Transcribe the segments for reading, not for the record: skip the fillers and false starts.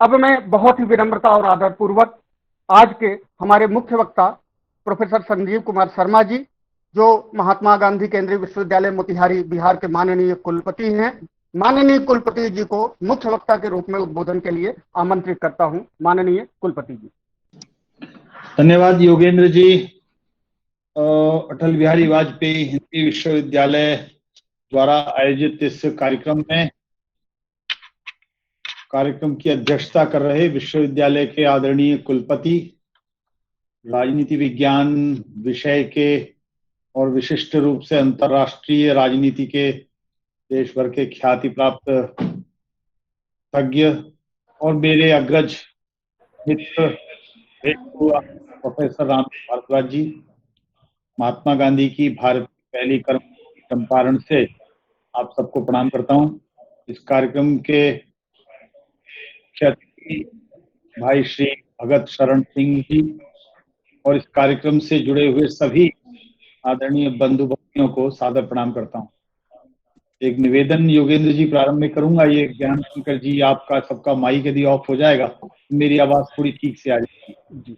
अब मैं बहुत ही विनम्रता और आदर पूर्वक आज के हमारे मुख्य वक्ता प्रोफेसर संजीव कुमार शर्मा जी, जो महात्मा गांधी केंद्रीय विश्वविद्यालय मोतिहारी बिहार के माननीय कुलपति हैं, माननीय कुलपति जी को मुख्य वक्ता के रूप में उद्बोधन के लिए आमंत्रित करता हूं। माननीय कुलपति जी। धन्यवाद योगेंद्र जी। अटल बिहारी वाजपेयी हिंदी विश्वविद्यालय द्वारा आयोजित इस कार्यक्रम की अध्यक्षता कर रहे विश्वविद्यालय के आदरणीय कुलपति, राजनीति विज्ञान विषय के और विशिष्ट रूप से अंतर्राष्ट्रीय राजनीति के देश भर के ख्याति प्राप्त तज्ञ और मेरे अग्रज मित्र प्रोफेसर रामदेव भारद्वाज जी, महात्मा गांधी की भारत की पहली कर्म चंपारण से आप सबको प्रणाम करता हूं। इस कार्यक्रम के भाई श्री भगत शरण सिंह जी और इस कार्यक्रम से जुड़े हुए सभी आदरणीय बंधु भक्तियों को सादर प्रणाम करता हूं। एक निवेदन योगेंद्र जी प्रारंभ में करूंगा। ये ज्ञान शंकर जी, आपका सबका माइक यदि ऑफ हो जाएगा तो मेरी आवाज थोड़ी ठीक से आ जाएगी।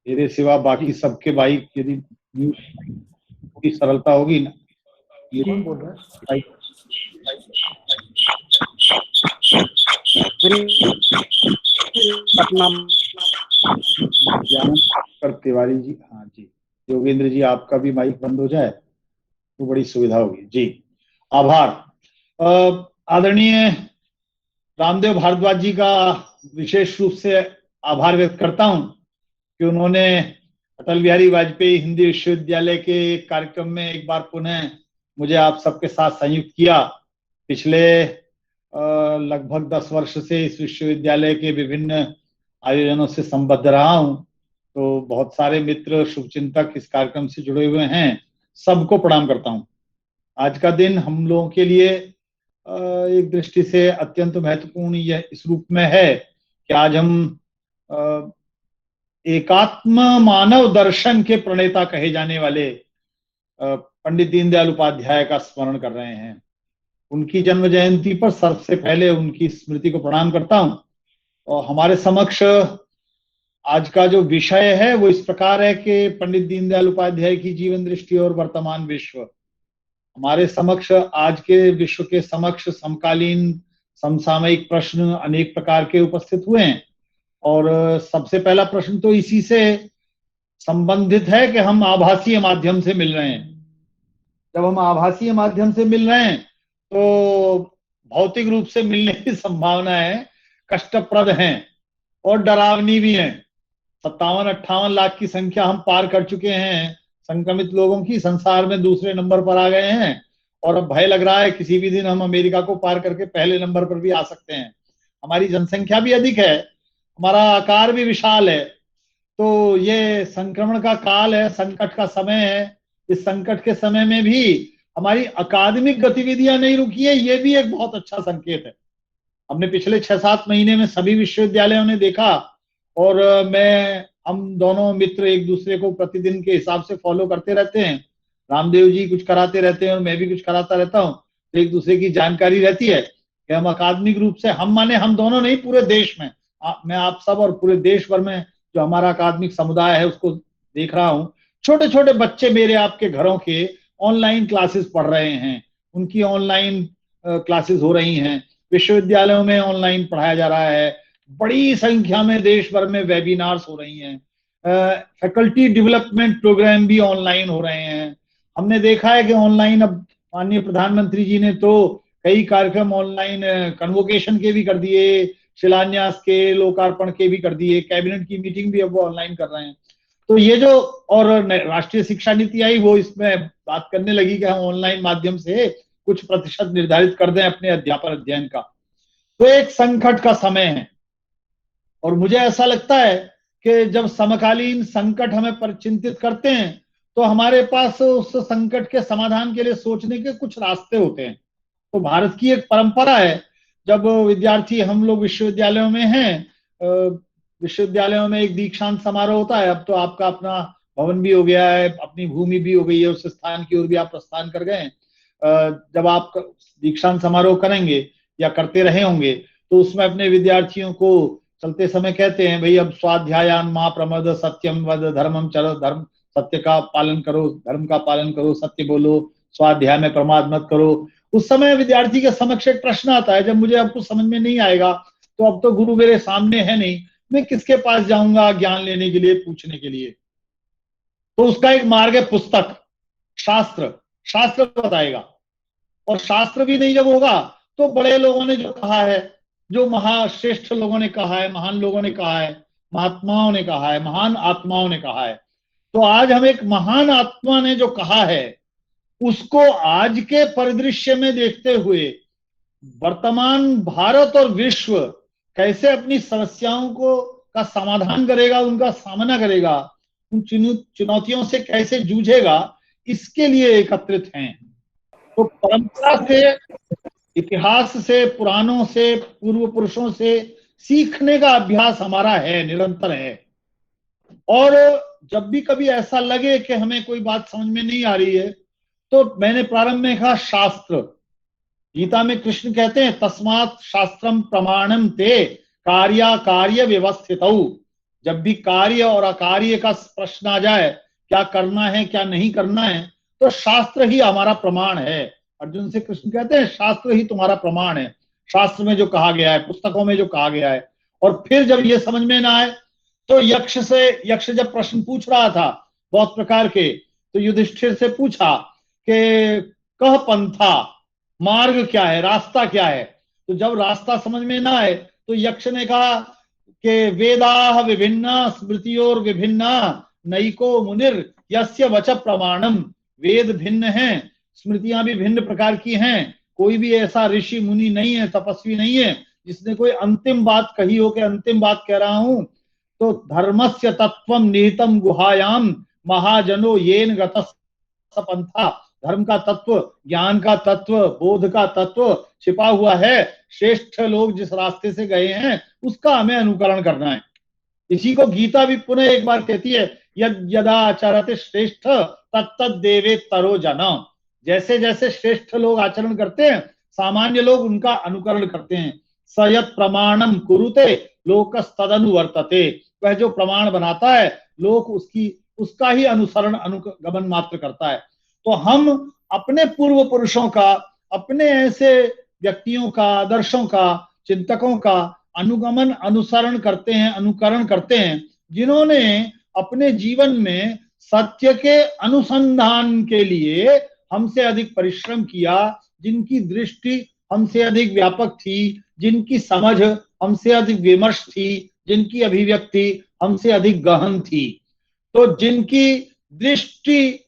मेरे सिवा बाकी सबके माइक यदि थोड़ी सरलता होगी ना। ये कौन बोल रहा है? तिवारी जी, हाँ जी। योगेंद्र जी, आपका भी माइक बंद हो जाए तो बड़ी सुविधा होगी जी। आभार। आदरणीय रामदेव भारद्वाज जी का विशेष रूप से आभार व्यक्त करता हूं कि उन्होंने अटल बिहारी वाजपेयी हिंदी विश्वविद्यालय के कार्यक्रम में एक बार पुनः मुझे आप सबके साथ संयुक्त किया। पिछले लगभग 10 वर्ष से इस विश्वविद्यालय के विभिन्न आयोजनों से संबद्ध रहा हूं, तो बहुत सारे मित्र शुभचिंतक इस कार्यक्रम से जुड़े हुए हैं, सबको प्रणाम करता हूं। आज का दिन हम लोगों के लिए एक दृष्टि से अत्यंत महत्वपूर्ण यह इस रूप में है कि आज हम एकात्म मानव दर्शन के प्रणेता कहे जाने वाले पंडित दीनदयाल उपाध्याय का स्मरण कर रहे हैं। उनकी जन्म जयंती पर सबसे पहले उनकी स्मृति को प्रणाम करता हूं। और हमारे समक्ष आज का जो विषय है वो इस प्रकार है कि पंडित दीनदयाल उपाध्याय की जीवन दृष्टि और वर्तमान विश्व। हमारे समक्ष आज के विश्व के समक्ष समकालीन समसामयिक प्रश्न अनेक प्रकार के उपस्थित हुए हैं और सबसे पहला प्रश्न तो इसी से संबंधित है कि हम आभासीय माध्यम से मिल रहे हैं। जब हम आभासीय माध्यम से मिल रहे हैं तो भौतिक रूप से मिलने की संभावनाएं कष्टप्रद हैं और डरावनी भी हैं। 57-58 लाख की संख्या हम पार कर चुके हैं संक्रमित लोगों की, संसार में दूसरे नंबर पर आ गए हैं और अब भय लग रहा है किसी भी दिन हम अमेरिका को पार करके पहले नंबर पर भी आ सकते हैं। हमारी जनसंख्या भी अधिक है, हमारा आकार भी विशाल है, तो ये संक्रमण का काल है, संकट का समय है। इस संकट के समय में भी हमारी अकादमिक गतिविधियां नहीं रुकी है, ये भी एक बहुत अच्छा संकेत है। हमने पिछले 6-7 महीने में सभी विश्वविद्यालयों ने देखा और हम दोनों मित्र एक दूसरे को प्रतिदिन के हिसाब से फॉलो करते रहते हैं। रामदेव जी कुछ कराते रहते हैं और मैं भी कुछ कराता रहता हूँ, तो एक दूसरे की जानकारी रहती है कि हम अकादमिक रूप से, हम दोनों नहीं, पूरे देश में, मैं आप सब और पूरे देश भर में जो हमारा अकादमिक समुदाय है उसको देख रहा हूँ। छोटे छोटे बच्चे मेरे आपके घरों के ऑनलाइन क्लासेस पढ़ रहे हैं, उनकी ऑनलाइन क्लासेस हो रही हैं, विश्वविद्यालयों में ऑनलाइन पढ़ाया जा रहा है, बड़ी संख्या में देश भर में वेबिनार्स हो रही हैं, फैकल्टी डेवलपमेंट प्रोग्राम भी ऑनलाइन हो रहे हैं। हमने देखा है कि ऑनलाइन अब माननीय प्रधानमंत्री जी ने तो कई कार्यक्रम ऑनलाइन कन्वोकेशन के भी कर दिए, शिलान्यास के, लोकार्पण के भी कर दिए, कैबिनेट की मीटिंग भी अब वो ऑनलाइन कर रहे हैं। तो ये जो और राष्ट्रीय शिक्षा नीति आई वो इसमें बात करने लगी कि हम ऑनलाइन माध्यम से कुछ प्रतिशत निर्धारित कर दें अपने अध्यापन अध्ययन का। तो एक संकट का समय है और मुझे ऐसा लगता है कि जब समकालीन संकट हमें परिचिंतित करते हैं तो हमारे पास उस संकट के समाधान के लिए सोचने के कुछ रास्ते होते हैं। तो भारत की एक परंपरा है, जब विद्यार्थी हम लोग विश्वविद्यालयों में हैं, विश्वविद्यालयों में एक दीक्षांत समारोह होता है। अब तो आपका अपना भवन भी हो गया है, अपनी भूमि भी हो गई है, उस स्थान की ओर भी आप प्रस्थान कर गए। जब आप दीक्षांत समारोह करेंगे या करते रहे होंगे तो उसमें अपने विद्यार्थियों को चलते समय कहते हैं, भाई अब स्वाध्यायान मा प्रमद सत्यम वद धर्मम चर, धर्म सत्य का पालन करो, धर्म का पालन करो, सत्य बोलो, स्वाध्याय में प्रमाद मत करो। उस समय विद्यार्थी के समक्ष एक प्रश्न आता है, जब मुझे अब कुछ समझ में नहीं आएगा, तो अब तो गुरु मेरे सामने है नहीं, मैं किसके पास जाऊंगा ज्ञान लेने के लिए, पूछने के लिए। तो उसका एक मार्ग है पुस्तक, शास्त्र। शास्त्र बताएगा। और शास्त्र भी नहीं जब होगा तो बड़े लोगों ने जो कहा है, जो महाश्रेष्ठ लोगों ने कहा है, महान लोगों ने कहा है, महात्माओं ने कहा है, महान आत्माओं ने कहा है। तो आज हम एक महान आत्मा ने जो कहा है उसको आज के परिदृश्य में देखते हुए वर्तमान भारत और विश्व कैसे अपनी समस्याओं को का समाधान करेगा, उनका सामना करेगा, उन चुनौतियों से कैसे जूझेगा, इसके लिए एकत्रित हैं। तो परंपरा से, इतिहास से, पुराणों से, पूर्व पुरुषों से सीखने का अभ्यास हमारा है, निरंतर है। और जब भी कभी ऐसा लगे कि हमें कोई बात समझ में नहीं आ रही है, तो मैंने प्रारंभ में कहा शास्त्र। गीता में कृष्ण कहते हैं तस्मात् शास्त्रम प्रमाणम ते कार्या कार्य व्यवस्थितौ। जब भी कार्य और अकार्य का प्रश्न आ जाए, क्या करना है क्या नहीं करना है, तो शास्त्र ही हमारा प्रमाण है। अर्जुन से कृष्ण कहते हैं शास्त्र ही तुम्हारा प्रमाण है, शास्त्र में जो कहा गया है, पुस्तकों में जो कहा गया है। और फिर जब ये समझ में ना आए तो यक्ष जब प्रश्न पूछ रहा था बहुत प्रकार के, तो युधिष्ठिर से पूछा कि कह पंथा, मार्ग क्या है, रास्ता क्या है। तो जब रास्ता समझ में ना आए तो यक्ष ने कहा कि वेदाः विभिन्ना स्मृतियोर विभिन्ना नैको मुनिर यस्य वच प्रमाणम। वेद भिन्न हैं, स्मृतियां भी भिन्न प्रकार की हैं, कोई भी ऐसा ऋषि मुनि नहीं है, तपस्वी नहीं है जिसने कोई अंतिम बात कही हो कि अंतिम बात कह रहा हूं। तो धर्मस्य तत्वम निहितम गुहायाम महाजनो येन गतः पंथा। धर्म का तत्व, ज्ञान का तत्व, बोध का तत्व छिपा हुआ है। श्रेष्ठ लोग जिस रास्ते से गए हैं उसका हमें अनुकरण करना है। इसी को गीता भी पुनः एक बार कहती है, यद यदा आचरते श्रेष्ठ तत्तद देवे तरो जना। जैसे जैसे श्रेष्ठ लोग आचरण करते हैं, सामान्य लोग उनका अनुकरण करते हैं। सयत प्रमाणम कुरुते लोकस्तदनुवर्तते। वह जो प्रमाण बनाता है, लोक उसका ही अनुसरण अनुगमन मात्र करता है। तो हम अपने पूर्व पुरुषों का, अपने ऐसे व्यक्तियों का, आदर्शों का, चिंतकों का अनुगमन, अनुसरण करते हैं, अनुकरण करते हैं, जिन्होंने अपने जीवन में सत्य के अनुसंधान के लिए हमसे अधिक परिश्रम किया, जिनकी दृष्टि हमसे अधिक व्यापक थी, जिनकी समझ हमसे अधिक विमर्श थी, जिनकी अभिव्यक्ति हमसे अधिक गहन थी। तो जिनकी दृष्टि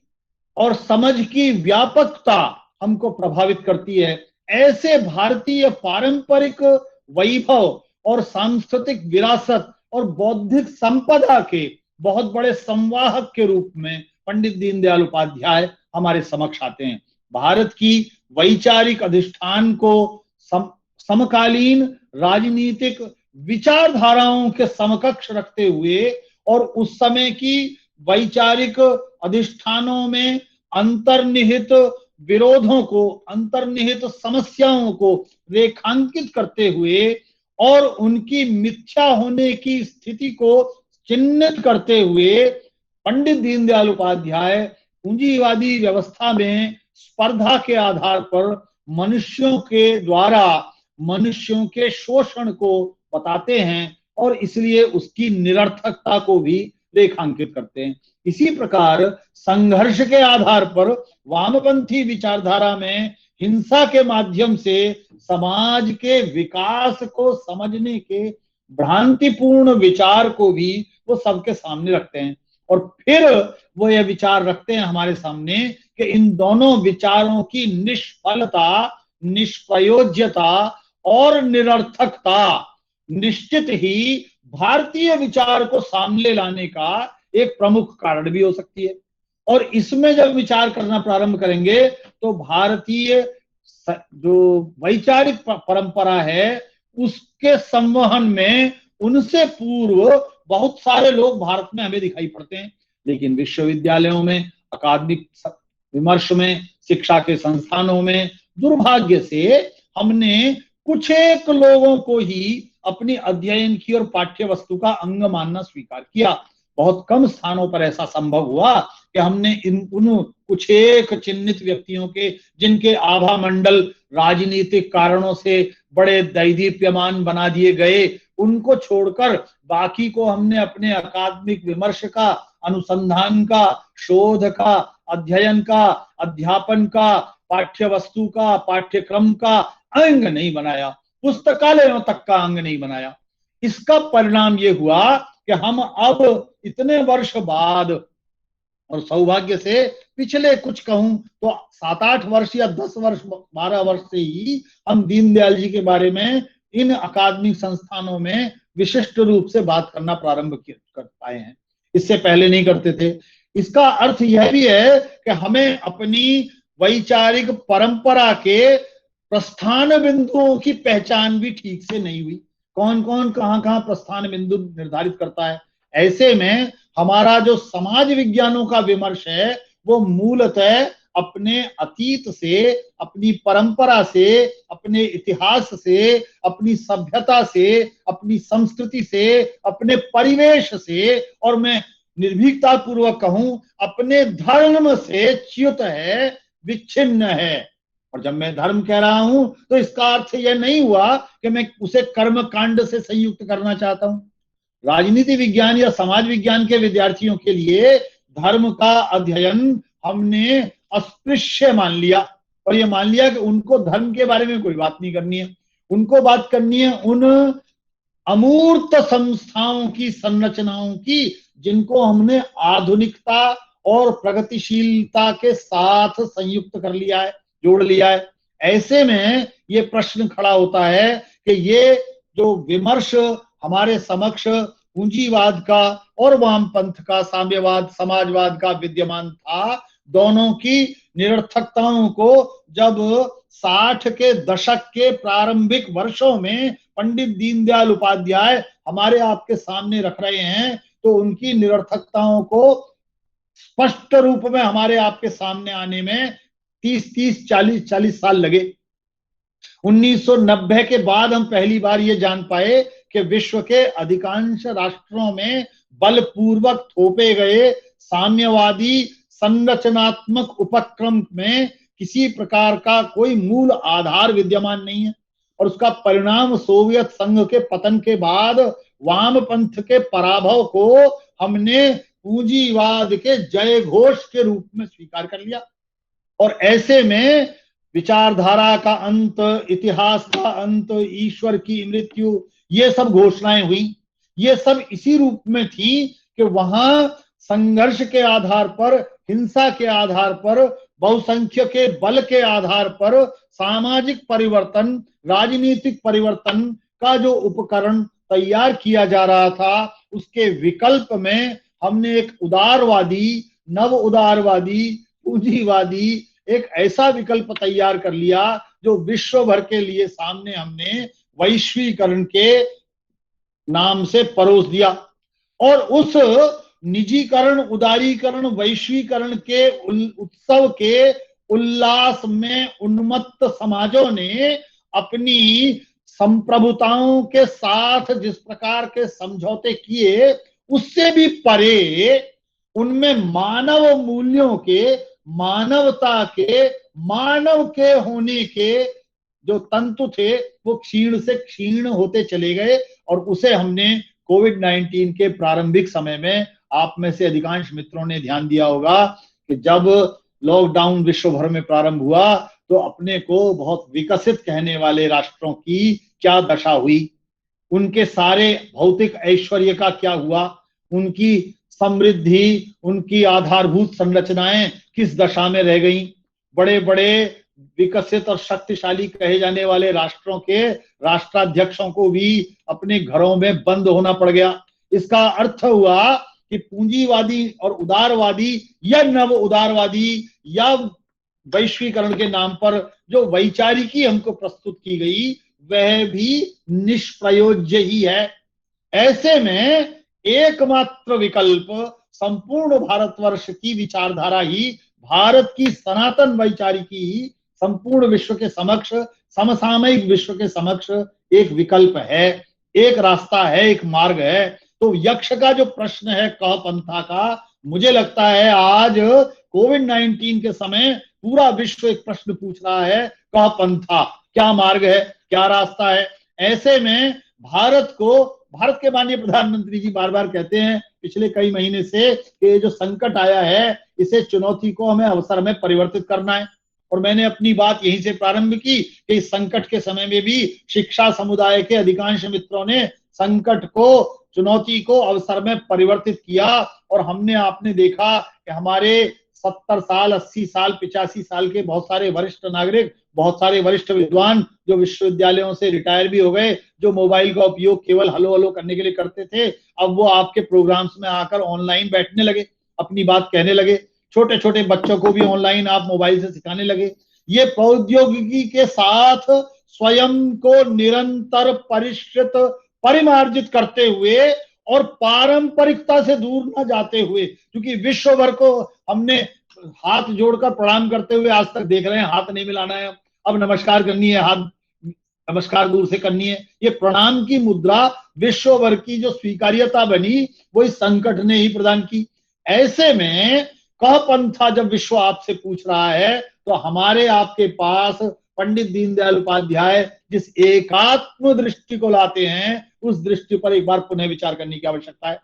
और समझ की व्यापकता हमको प्रभावित करती है, ऐसे भारतीय पारंपरिक वैभव और सांस्कृतिक विरासत और बौद्धिक संपदा के बहुत बड़े संवाहक के रूप में पंडित दीनदयाल उपाध्याय हमारे समक्ष आते हैं। भारत की वैचारिक अधिष्ठान को समकालीन राजनीतिक विचारधाराओं के समकक्ष रखते हुए और उस समय की वैचारिक अधिष्ठानों में अंतर्निहित विरोधों को, अंतर्निहित समस्याओं को रेखांकित करते हुए और उनकी मिथ्या होने की स्थिति को चिन्हित करते हुए पंडित दीनदयाल उपाध्याय पूंजीवादी व्यवस्था में स्पर्धा के आधार पर मनुष्यों के द्वारा मनुष्यों के शोषण को बताते हैं और इसलिए उसकी निरर्थकता को भी रेखांकित करते हैं। इसी प्रकार संघर्ष के आधार पर वामपंथी विचारधारा में हिंसा के माध्यम से समाज के विकास को समझने के भ्रांतिपूर्ण विचार को भी वो सबके सामने रखते हैं। और फिर वो यह विचार रखते हैं हमारे सामने कि इन दोनों विचारों की निष्फलता, निष्प्रयोज्यता और निरर्थकता निश्चित ही भारतीय विचार को सामने लाने का एक प्रमुख कारण भी हो सकती है। और इसमें जब विचार करना प्रारंभ करेंगे तो भारतीय जो वैचारिक परंपरा है उसके संवहन में उनसे पूर्व बहुत सारे लोग भारत में हमें दिखाई पड़ते हैं। लेकिन विश्वविद्यालयों में, अकादमिक विमर्श में, शिक्षा के संस्थानों में दुर्भाग्य से हमने कुछ एक लोगों को ही अपनी अध्ययन की और पाठ्य वस्तु का अंग मानना स्वीकार किया। बहुत कम स्थानों पर ऐसा संभव हुआ कि हमने उन कुछ एक चिन्हित व्यक्तियों के, जिनके आभा मंडल राजनीतिक कारणों से बड़े दैदीप्यमान बना दिए गए, उनको छोड़कर बाकी को हमने अपने अकादमिक विमर्श का, अनुसंधान का, शोध का, अध्ययन का, अध्यापन का, पाठ्य वस्तु का, पाठ्यक्रम का अंग नहीं बनाया, पुस्तकालयों तक का अंग नहीं बनाया। इसका परिणाम ये हुआ कि हम अब इतने वर्ष बाद, और सौभाग्य से पिछले कुछ कहूं तो 7-8 वर्ष या 10 वर्ष 12 वर्ष से ही हम दीनदयाल जी के बारे में इन अकादमिक संस्थानों में विशिष्ट रूप से बात करना प्रारंभ कर पाए हैं। इससे पहले नहीं करते थे। इसका अर्थ यह भी है कि हमें अपनी वैचारिक परंपरा के प्रस्थान बिंदुओं की पहचान भी ठीक से नहीं हुई। कौन कौन कहां कहां प्रस्थान बिंदु निर्धारित करता है। ऐसे में हमारा जो समाज विज्ञानों का विमर्श है वो मूलतः अपने अतीत से, अपनी परंपरा से, अपने इतिहास से, अपनी सभ्यता से, अपनी संस्कृति से, अपने परिवेश से, और मैं निर्भीकता पूर्वक कहूं अपने धर्म से च्युत है, विच्छिन्न है। और जब मैं धर्म कह रहा हूं तो इसका अर्थ यह नहीं हुआ कि मैं उसे कर्म कांड से संयुक्त करना चाहता हूं। राजनीति विज्ञान या समाज विज्ञान के विद्यार्थियों के लिए धर्म का अध्ययन हमने अस्पृश्य मान लिया, और ये मान लिया कि उनको धर्म के बारे में कोई बात नहीं करनी है। उनको बात करनी है उन अमूर्त संस्थाओं की, संरचनाओं की, जिनको हमने आधुनिकता और प्रगतिशीलता के साथ संयुक्त कर लिया है, जोड़ लिया है। ऐसे में ये प्रश्न खड़ा होता है कि ये जो विमर्श हमारे समक्ष पूंजीवाद का और वामपंथ का, साम्यवाद, समाजवाद का विद्यमान था, दोनों की निरर्थकताओं को जब 60 के दशक के प्रारंभिक वर्षों में पंडित दीनदयाल उपाध्याय हमारे आपके सामने रख रहे हैं, तो उनकी निरर्थकताओं को स्पष्ट रूप में हमारे आपके सामने आने में 30-40 साल लगे। 1990 के बाद हम पहली बार ये जान पाए कि विश्व के अधिकांश राष्ट्रों में बलपूर्वक थोपे गए साम्यवादी संरचनात्मक उपक्रम में किसी प्रकार का कोई मूल आधार विद्यमान नहीं है, और उसका परिणाम सोवियत संघ के पतन के बाद वामपंथ के पराभव को हमने पूंजीवाद के जय घोष के रूप में स्वीकार कर लिया। और ऐसे में विचारधारा का अंत, इतिहास का अंत, ईश्वर की मृत्यु, ये सब घोषणाएं हुई। ये सब इसी रूप में थी कि वहां संघर्ष के आधार पर, हिंसा के आधार पर, बहुसंख्य के बल के आधार पर सामाजिक परिवर्तन, राजनीतिक परिवर्तन का जो उपकरण तैयार किया जा रहा था, उसके विकल्प में हमने एक उदारवादी, नव उदारवादी, पूंजीवादी एक ऐसा विकल्प तैयार कर लिया जो विश्व भर के लिए सामने हमने वैश्वीकरण के नाम से परोस दिया। और उस निजीकरण, उदारीकरण, वैश्वीकरण के उत्सव के उल्लास में उन्मत्त समाजों ने अपनी संप्रभुताओं के साथ जिस प्रकार के समझौते किए, उससे भी परे उनमें मानव मूल्यों के, मानवता के, मानव के होने के जो तंतु थे वो क्षीण से क्षीण होते चले गए। और उसे हमने कोविड-19 के प्रारंभिक समय में, आप में से अधिकांश मित्रों ने ध्यान दिया होगा कि जब लॉकडाउन विश्व भर में प्रारंभ हुआ तो अपने को बहुत विकसित कहने वाले राष्ट्रों की क्या दशा हुई, उनके सारे भौतिक ऐश्वर्य का क्या हुआ, उनकी समृद्धि, उनकी आधारभूत संरचनाएं किस दशा में रह गईं। बड़े बड़े विकसित और शक्तिशाली कहे जाने वाले राष्ट्रों के राष्ट्राध्यक्षों को भी अपने घरों में बंद होना पड़ गया। इसका अर्थ हुआ कि पूंजीवादी और उदारवादी या नव उदारवादी या वैश्वीकरण के नाम पर जो वैचारिकी हमको प्रस्तुत की गई वह भी निष्प्रयोज्य ही है। ऐसे में एकमात्र विकल्प संपूर्ण भारतवर्ष की विचारधारा ही, भारत की सनातन वैचारिकी ही संपूर्ण विश्व के समक्ष समसामयिक विश्व के समक्ष एक विकल्प है, एक रास्ता है, एक मार्ग है। तो यक्ष का जो प्रश्न है कह पंथा का, मुझे लगता है आज कोविड-19 के समय पूरा विश्व एक प्रश्न पूछ रहा है, कह पंथा, क्या मार्ग है, क्या रास्ता है। ऐसे में भारत के माननीय प्रधानमंत्री जी बार बार कहते हैं पिछले कई महीने से कि जो संकट आया है इसे चुनौती को हमें अवसर में परिवर्तित करना है। और मैंने अपनी बात यहीं से प्रारंभ की कि इस संकट के समय में भी शिक्षा समुदाय के अधिकांश मित्रों ने संकट को, चुनौती को अवसर में परिवर्तित किया। और हमने आपने देखा कि हमारे 70 साल, 80 साल, 85 साल के बहुत सारे वरिष्ठ नागरिक, बहुत सारे वरिष्ठ विद्वान जो विश्वविद्यालयों से रिटायर भी हो गए, जो मोबाइल का उपयोग केवल हलो हलो करने के लिए करते थे, अब वो आपके प्रोग्राम्स में आकर ऑनलाइन बैठने लगे, अपनी बात कहने लगे। छोटे छोटे बच्चों को भी ऑनलाइन आप मोबाइल से सिखाने लगे। ये प्रौद्योगिकी के साथ स्वयं को निरंतर परिष्कृत, परिमार्जित करते हुए और पारंपरिकता से दूर न जाते हुए, क्योंकि विश्व भर को हमने हाथ जोड़कर प्रणाम करते हुए आज तक देख रहे हैं, हाथ नहीं मिलाना है, अब नमस्कार करनी है, हाथ नमस्कार दूर से करनी है। ये प्रणाम की मुद्रा विश्व भर की जो स्वीकार्यता बनी वो इस संकट ने ही प्रदान की। ऐसे में कह पंथा जब विश्व आपसे पूछ रहा है तो हमारे आपके पास पंडित दीनदयाल उपाध्याय जिस एकात्म दृष्टि को लाते हैं उस दृष्टि पर एक बार पुनः विचार करने की आवश्यकता है।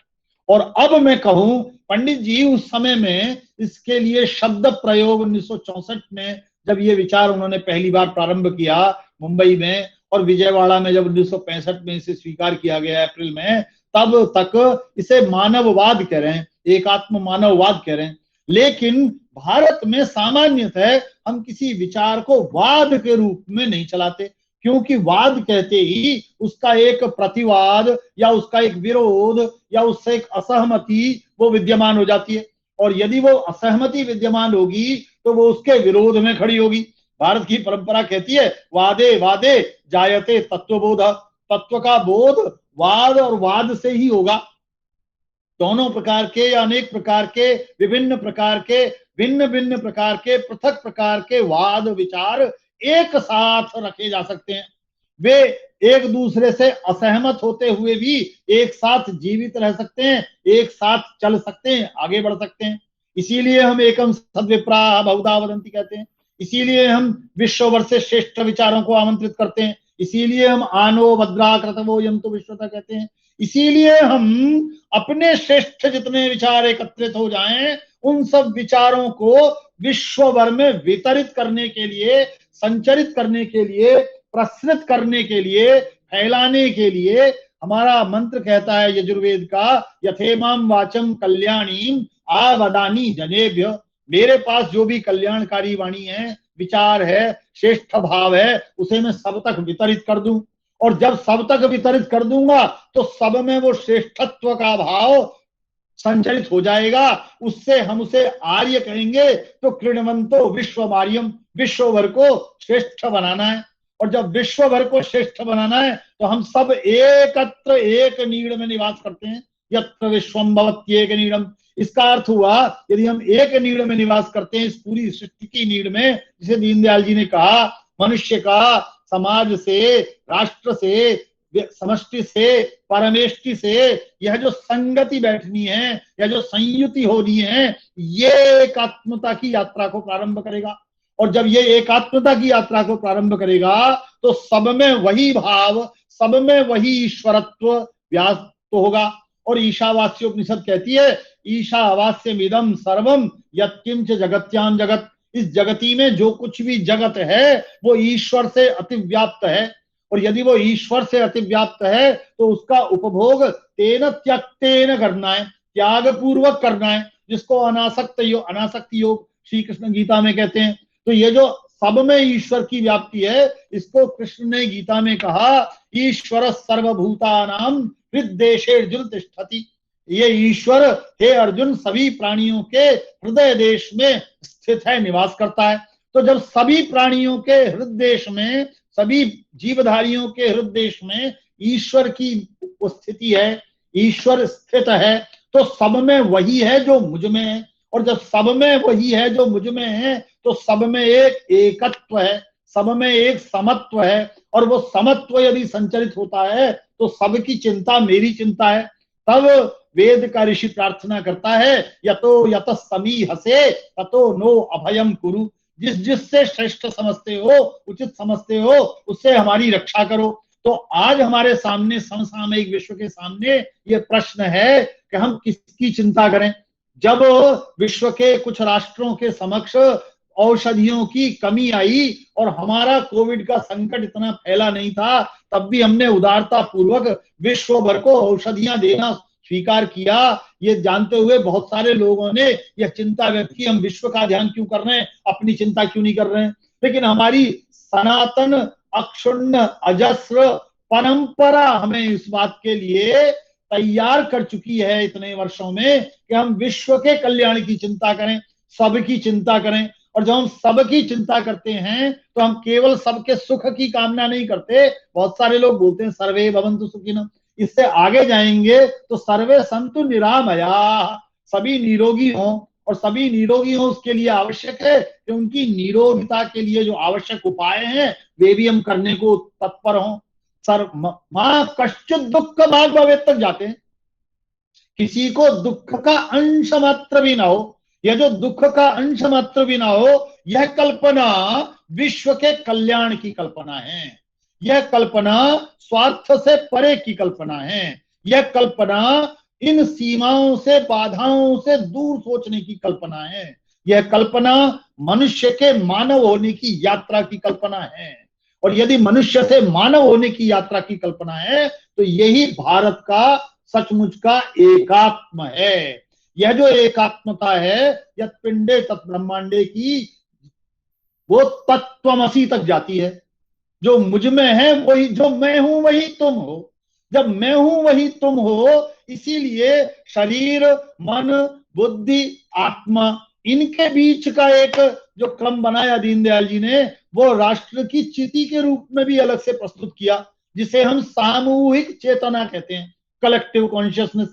और अब मैं कहूं, पंडित जी उस समय में इसके लिए शब्द प्रयोग 1964 में जब ये विचार उन्होंने पहली बार प्रारंभ किया मुंबई में, और विजयवाड़ा में जब 1965 में इसे स्वीकार किया गया अप्रैल में, तब तक इसे मानववाद कह रहे हैं, एकात्म मानववाद कह रहे हैं। लेकिन भारत में सामान्यतः हम किसी विचार को वाद के रूप में नहीं चलाते, क्योंकि वाद कहते ही उसका एक प्रतिवाद या उसका एक विरोध या उससे एक असहमति वो विद्यमान हो जाती है। और यदि वो असहमति विद्यमान होगी तो वो उसके विरोध में खड़ी होगी। भारत की परंपरा कहती है वादे वादे जायते तत्वबोध, तत्व का बोध वाद और वाद से ही होगा। दोनों प्रकार के या अनेक प्रकार के, विभिन्न प्रकार के, भिन्न भिन्न प्रकार के, पृथक प्रकार के वाद विचार एक साथ रखे जा सकते हैं। वे एक दूसरे से असहमत होते हुए भी एक साथ जीवित रह सकते हैं, एक साथ चल सकते हैं, आगे बढ़ सकते हैं। इसीलिए हम एकम सद्विप्राः बहुधा वदन्ति कहते हैं, इसीलिए हम विश्ववर से श्रेष्ठ विचारों को आमंत्रित करते हैं, इसीलिए हम आनो भद्रा कृतवो यन्तु विश्वतः कहते हैं, इसीलिए हम अपने श्रेष्ठ जितने विचार एकत्रित हो जाएं उन सब विचारों को विश्व भर में वितरित करने के लिए, संचरित करने के लिए, प्रसृत करने के लिए, फैलाने के लिए हमारा मंत्र कहता है यजुर्वेद का, यथेमाम वाचम कल्याणीम आवदानी जनेभ्य। मेरे पास जो भी कल्याणकारी वाणी है, विचार है, श्रेष्ठ भाव है, उसे मैं सब तक वितरित कर दूं। और जब सब तक वितरित कर दूंगा तो सब में वो श्रेष्ठत्व का भाव संचरित हो जाएगा। उससे हम उसे आर्य कहेंगे। तो कृणवंतो विश्वमार्यम, विश्व भर को श्रेष्ठ बनाना है। और जब विश्व भर को श्रेष्ठ बनाना है तो हम सब एकत्र एक नीड़ में निवास करते हैं। यत्र विश्वम भवत्येक नीड़म, इसका अर्थ हुआ यदि हम एक नीड़ में निवास करते हैं, इस पूरी सृष्टि की नीड़ में, जिसे दीनदयाल जी ने कहा मनुष्य का समाज से, राष्ट्र से, समष्टि से, परमेष्टि से यह जो संगति बैठनी है, यह जो संयुति होनी है, ये एकात्मता की यात्रा को प्रारंभ करेगा। और जब ये एकात्मता की यात्रा को प्रारंभ करेगा तो सब में वही भाव, सब में वही ईश्वरत्व व्याप्त होगा। और ईशावास्य उपनिषद कहती है ईशावास्यमिदं सर्वम यत्किंच जगत्याम जगत, इस जगती में जो कुछ भी जगत है वो ईश्वर से अतिव्याप्त है। और यदि वो ईश्वर से अतिव्याप्त है तो उसका उपभोग तेन त्यक्तेन करना है, त्याग पूर्वक करना है, जिसको अनासक्ति योग श्री कृष्ण गीता में कहते हैं। तो ये जो सब में ईश्वर की व्याप्ति है, इसको कृष्ण ने गीता में कहा ईश्वर सर्वभूतानां हृद्देशेर्जुन तिष्ठति। ये ईश्वर हे अर्जुन सभी प्राणियों के हृदय देश में स्थित है, निवास करता है। तो जब सभी प्राणियों के हृदय में, सभी जीवधारियों के हृदय में ईश्वर की उपस्थिति है, ईश्वर स्थित है, तो सब में वही है जो मुझ में है। और जब सब में वही है जो मुझ में है तो सब में एक एकत्व है, सब में एक समत्व है, और वो समत्व यदि संचरित होता है तो सबकी चिंता मेरी चिंता है। तब वेद का ऋषि प्रार्थना करता है, यतो यत समी हसे ततो नो अभयम कुरु। जिस जिससे श्रेष्ठ समझते हो, उचित समझते हो, उससे हमारी रक्षा करो। तो आज हमारे सामने, समसामयिक विश्व के सामने ये प्रश्न है कि हम किसकी चिंता करें। जब विश्व के कुछ राष्ट्रों के समक्ष औषधियों की कमी आई और हमारा कोविड का संकट इतना फैला नहीं था, तब भी हमने उदारता पूर्वक विश्व भर को औषधियां देना स्वीकार किया। ये जानते हुए बहुत सारे लोगों ने यह चिंता व्यक्त की, हम विश्व का ध्यान क्यों कर रहे हैं, अपनी चिंता क्यों नहीं कर रहे हैं। लेकिन हमारी सनातन अक्षुण्ण अजस्र परंपरा हमें इस बात के लिए तैयार कर चुकी है इतने वर्षों में कि हम विश्व के कल्याण की चिंता करें, सबकी चिंता करें। और जब हम सबकी चिंता करते हैं तो हम केवल सबके सुख की कामना नहीं करते। बहुत सारे लोग बोलते हैं सर्वे भवन्तु सुखिनः, इससे आगे जाएंगे तो सर्वे सन्तु निरामया, सभी निरोगी हों। और सभी निरोगी हों उसके लिए आवश्यक है कि उनकी निरोगिता के लिए जो आवश्यक उपाय हैं वे भी हम करने को तत्पर हों। सर मां कश्चित दुख भाग भवेत् तक जाते हैं, किसी को दुख का अंश मात्र भी ना हो। यह जो दुख का अंश मात्र भी ना हो, यह कल्पना विश्व के कल्याण की कल्पना है। यह कल्पना स्वार्थ से परे की कल्पना है। यह कल्पना इन सीमाओं से, बाधाओं से दूर सोचने की कल्पना है। यह कल्पना मनुष्य के मानव होने की यात्रा की कल्पना है। और यदि मनुष्य से मानव होने की यात्रा की कल्पना है तो यही भारत का सचमुच का एकात्म है। यह जो एकात्मता है, यह पिंडे तत् ब्रह्मांडे की वो तत्वमसी तक जाती है। जो मुझ में है वही, जो मैं हूं वही तुम हो। जब मैं हूं वही तुम हो, इसीलिए शरीर, मन, बुद्धि, आत्मा, इनके बीच का एक जो क्रम बनाया दीनदयाल जी ने, वो राष्ट्र की चिति के रूप में भी अलग से प्रस्तुत किया, जिसे हम सामूहिक चेतना कहते हैं, कलेक्टिव कॉन्शियसनेस।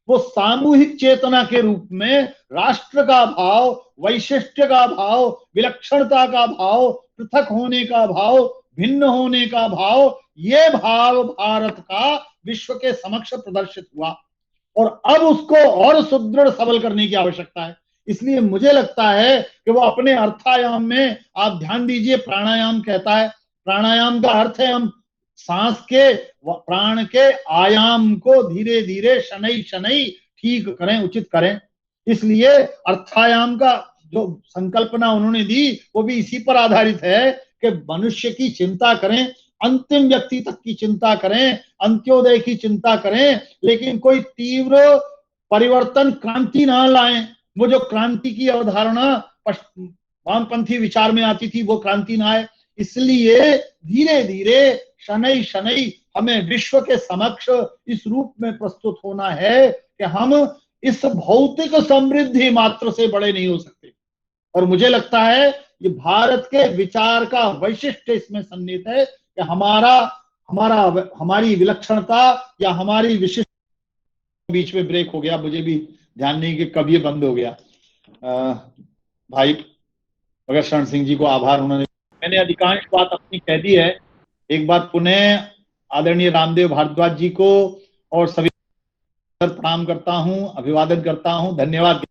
वो सामूहिक चेतना के रूप में राष्ट्र का भाव, वैशिष्ट्य का भाव, विलक्षणता का भाव, पृथक होने का भाव, भिन्न होने का भाव, ये भाव भारत का विश्व के समक्ष प्रदर्शित हुआ। और अब उसको और सुदृढ़ सबल करने की आवश्यकता है। इसलिए मुझे लगता है कि वो अपने अर्थायाम में, आप ध्यान दीजिए, प्राणायाम कहता है, प्राणायाम का अर्थ है हम सांस के, प्राण के आयाम को धीरे धीरे शनै शनै ठीक करें, उचित करें। इसलिए अर्थायाम का जो संकल्पना उन्होंने दी वो भी इसी पर आधारित है कि मनुष्य की चिंता करें, अंतिम व्यक्ति तक की चिंता करें, अंत्योदय की चिंता करें, लेकिन कोई तीव्र परिवर्तन, क्रांति ना लाएं। वो जो क्रांति की अवधारणा वामपंथी विचार में आती थी, वो क्रांति ना आए। इसलिए धीरे धीरे शनै शनै हमें विश्व के समक्ष इस रूप में प्रस्तुत होना है कि हम इस भौतिक समृद्धि मात्र से बड़े नहीं हो सकते। और मुझे लगता है ये भारत के विचार का वैशिष्ट्य इसमें सन्निहित है कि हमारी विलक्षणता या हमारी विशिष्ट। बीच में ब्रेक हो गया, मुझे भी ध्यान नहीं कि कब ये बंद हो गया। भाई भगत शरण सिंह जी को आभार, उन्होंने, मैंने अधिकांश बात अपनी कह दी है। एक बात पुनः आदरणीय रामदेव भारद्वाज जी को और सभी प्रणाम करता हूं, अभिवादन करता हूं, धन्यवाद।